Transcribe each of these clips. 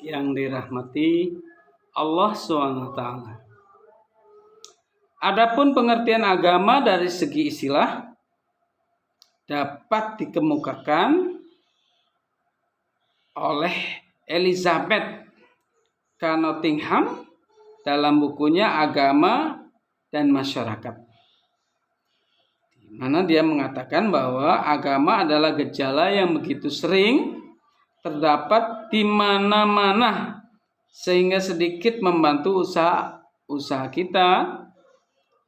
yang dirahmati Allah SWT. Adapun pengertian agama dari segi istilah dapat dikemukakan oleh Elizabeth K. Nottingham dalam bukunya Agama dan Masyarakat, di mana dia mengatakan bahwa agama adalah gejala yang begitu sering terdapat di mana-mana sehingga sedikit membantu usaha kita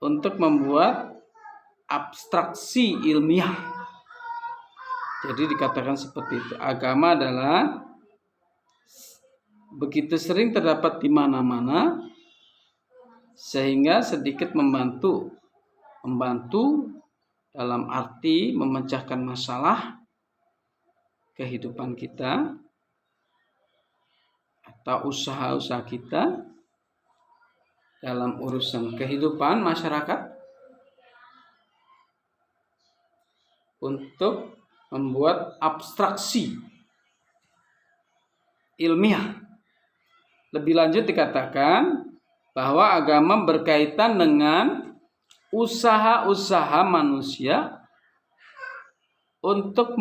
untuk membuat abstraksi ilmiah. Jadi dikatakan seperti itu. Agama adalah begitu sering terdapat di mana-mana sehingga sedikit membantu dalam arti memecahkan masalah kehidupan kita atau usaha-usaha kita dalam urusan kehidupan masyarakat untuk membuat abstraksi ilmiah. Lebih lanjut dikatakan bahwa agama berkaitan dengan usaha-usaha manusia untuk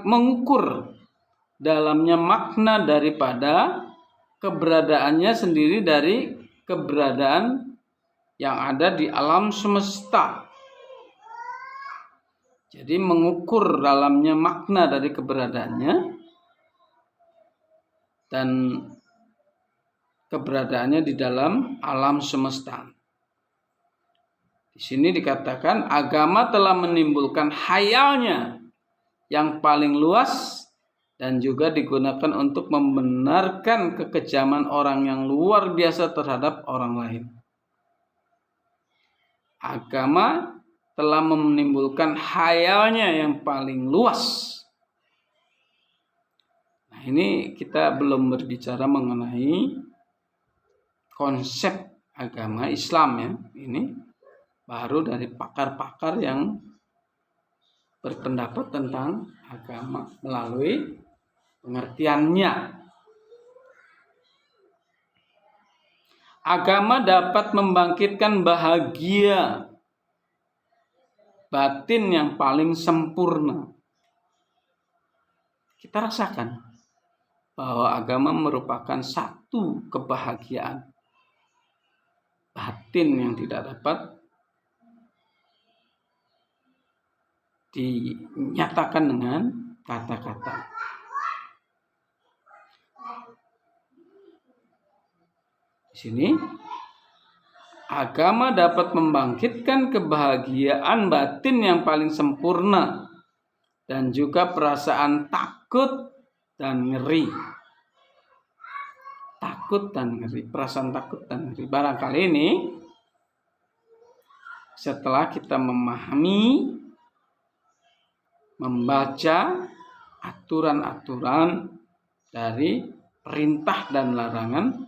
mengukur dalamnya makna daripada keberadaannya sendiri dari keberadaan yang ada di alam semesta. Jadi mengukur dalamnya makna dari keberadaannya dan keberadaannya di dalam alam semesta. Di sini dikatakan agama telah menimbulkan khayalnya yang paling luas dan juga digunakan untuk membenarkan kekejaman orang yang luar biasa terhadap orang lain. Agama telah menimbulkan khayalnya yang paling luas. Nah, ini kita belum berbicara mengenai konsep agama Islam ya. Ini baru dari pakar-pakar yang berpendapat tentang agama melalui pengertiannya. Agama dapat membangkitkan bahagia batin yang paling sempurna. Kita rasakan bahwa agama merupakan satu kebahagiaan batin yang tidak dapat dinyatakan dengan kata-kata. Di sini agama dapat membangkitkan kebahagiaan batin yang paling sempurna dan juga perasaan takut dan ngeri. Takut dan ngeri, perasaan takut dan ngeri. Barangkali ini setelah kita memahami, membaca aturan-aturan dari perintah dan larangan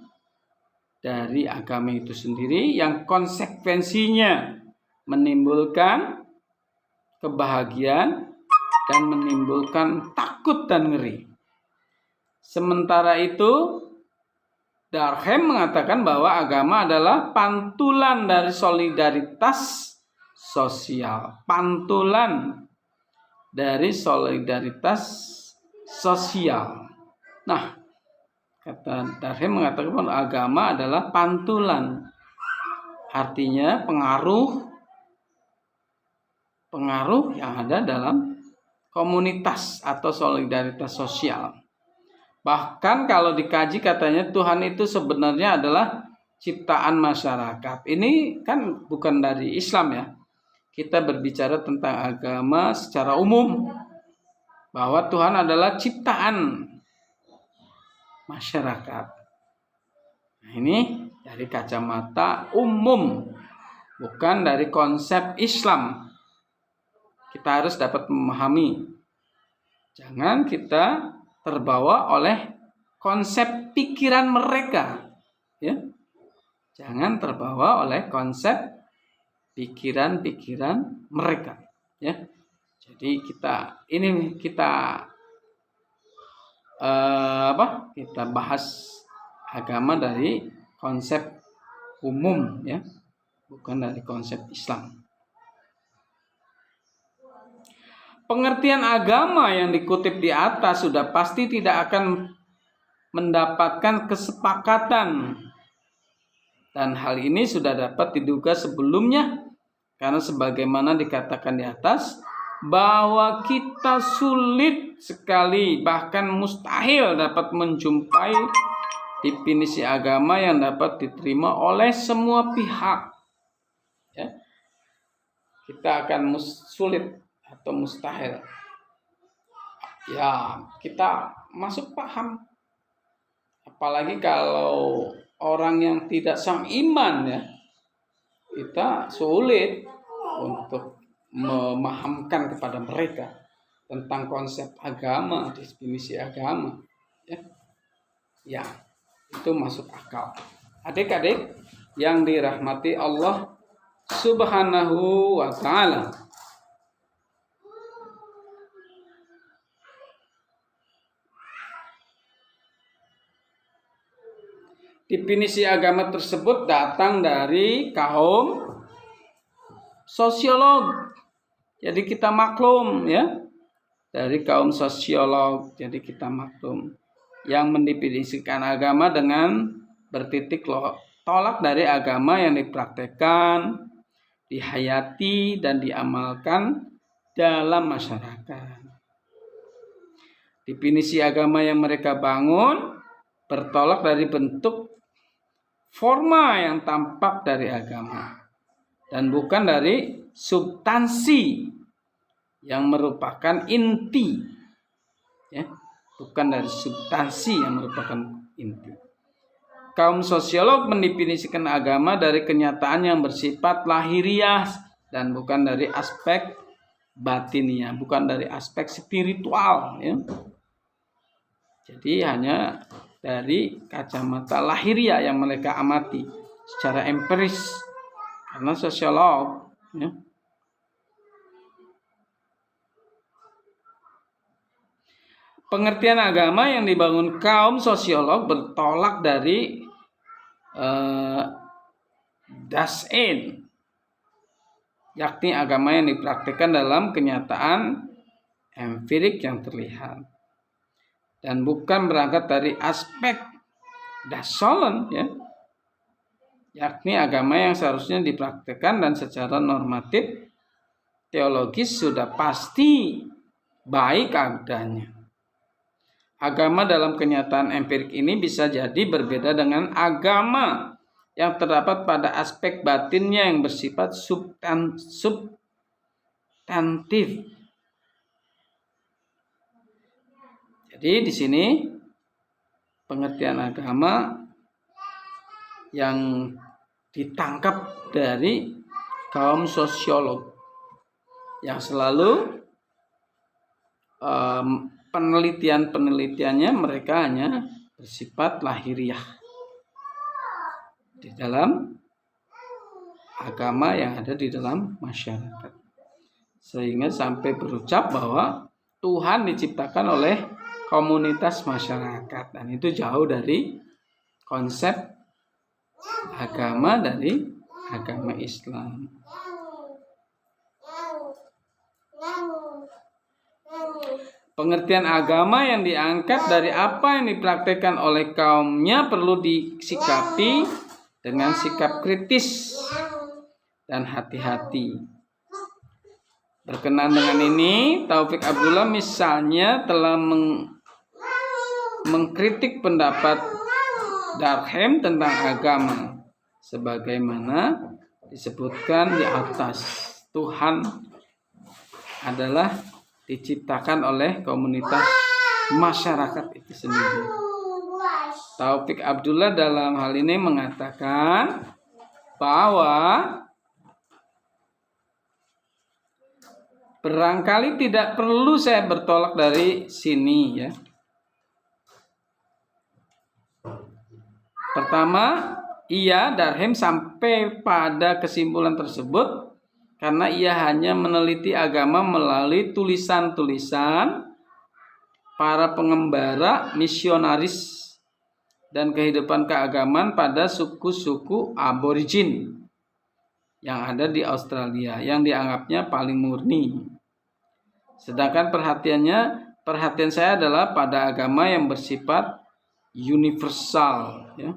dari agama itu sendiri yang konsekuensinya menimbulkan kebahagiaan dan menimbulkan takut dan ngeri. Sementara itu, Durkheim mengatakan bahwa agama adalah pantulan dari solidaritas sosial. Pantulan dari solidaritas sosial. Nah, kata Durkheim mengatakan bahwa agama adalah pantulan. Artinya pengaruh yang ada dalam komunitas atau solidaritas sosial. Bahkan kalau dikaji katanya Tuhan itu sebenarnya adalah ciptaan masyarakat. Ini kan bukan dari Islam ya. Kita berbicara tentang agama secara umum. Bahwa Tuhan adalah ciptaan masyarakat. Nah, ini dari kacamata umum, bukan dari konsep Islam. Kita harus dapat memahami. Jangan kita terbawa oleh konsep pikiran mereka, ya. Jangan terbawa oleh konsep pikiran-pikiran mereka, ya. Jadi kita kita bahas agama dari konsep umum ya, bukan dari konsep Islam. Pengertian agama yang dikutip di atas sudah pasti tidak akan mendapatkan kesepakatan, dan hal ini sudah dapat diduga sebelumnya, karena sebagaimana dikatakan di atas bahwa kita sulit sekali, bahkan mustahil dapat menjumpai definisi agama yang dapat diterima oleh semua pihak ya. Kita akan sulit atau mustahil ya kita masuk paham, apalagi kalau orang yang tidak seiman ya, kita sulit untuk memahamkan kepada mereka tentang konsep agama, definisi agama ya itu masuk akal. Adik-adik yang dirahmati Allah Subhanahu wa ta'ala, definisi agama tersebut datang dari kaum sosiolog. Jadi kita maklum ya, dari kaum sosiolog. Jadi kita maklum yang mendefinisikan agama dengan bertitik tolak dari agama yang dipraktekkan, dihayati dan diamalkan dalam masyarakat. Definisi agama yang mereka bangun bertolak dari bentuk forma yang tampak dari agama dan bukan dari substansi yang merupakan inti ya, bukan dari substansi yang merupakan inti. Kaum sosiolog mendefinisikan agama dari kenyataan yang bersifat lahiriah dan bukan dari aspek batiniah, bukan dari aspek spiritual ya. Jadi hanya dari kacamata lahiriah yang mereka amati secara empiris, karena sosiolog ya. Pengertian agama yang dibangun kaum sosiolog bertolak dari Dasein, yakni agama yang dipraktikkan dalam kenyataan empirik yang terlihat, dan bukan berangkat dari aspek Dasolen ya, yakni agama yang seharusnya dipraktikkan dan secara normatif teologis sudah pasti baik adanya. Agama dalam kenyataan empirik ini bisa jadi berbeda dengan agama yang terdapat pada aspek batinnya yang bersifat substantif. Jadi di sini pengertian agama yang ditangkap dari kaum sosiolog yang selalu penelitiannya mereka hanya bersifat lahiriah di dalam agama yang ada di dalam masyarakat, sehingga sampai berucap bahwa Tuhan diciptakan oleh komunitas masyarakat, dan itu jauh dari konsep agama dari agama Islam. Pengertian agama yang diangkat dari apa yang dipraktikkan oleh kaumnya perlu disikapi dengan sikap kritis dan hati-hati. Berkenaan dengan ini, Taufik Abdullah misalnya telah mengkritik pendapat Durkheim tentang agama, sebagaimana disebutkan di atas. Tuhan adalah diciptakan oleh komunitas masyarakat itu sendiri. Taufik Abdullah dalam hal ini mengatakan bahwa barangkali tidak perlu saya bertolak dari sini ya. Pertama, Durkheim sampai pada kesimpulan tersebut karena ia hanya meneliti agama melalui tulisan-tulisan para pengembara, misionaris, dan kehidupan keagamaan pada suku-suku aborigin yang ada di Australia yang dianggapnya paling murni. Sedangkan perhatian saya adalah pada agama yang bersifat universal. Ya.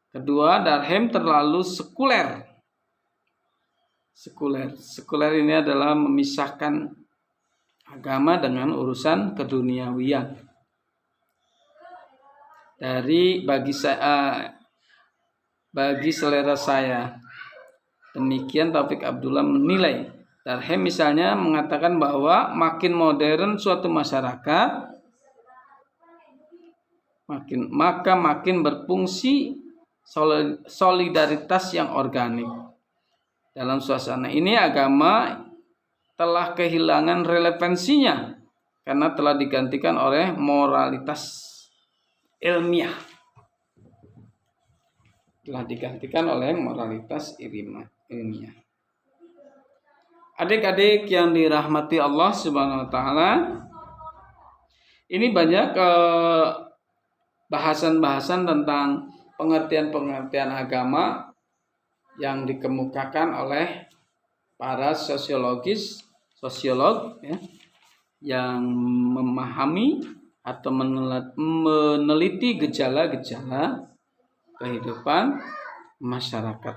Kedua, Durkheim terlalu sekuler. Sekuler ini adalah memisahkan agama dengan urusan keduniawian. Bagi selera saya, demikian Taufik Abdullah menilai. Durkheim misalnya mengatakan bahwa makin modern suatu masyarakat, makin berfungsi solidaritas yang organik. Dalam suasana ini agama telah kehilangan relevansinya karena telah digantikan oleh moralitas ilmiah. Adik-adik yang dirahmati Allah Subhanahu wa taala, ini banyak bahasan-bahasan tentang pengertian-pengertian agama yang dikemukakan oleh para sosiolog ya, yang memahami atau meneliti gejala-gejala kehidupan masyarakat.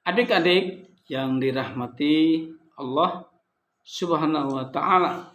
Adik-adik yang dirahmati Allah Subhanahu wa taala,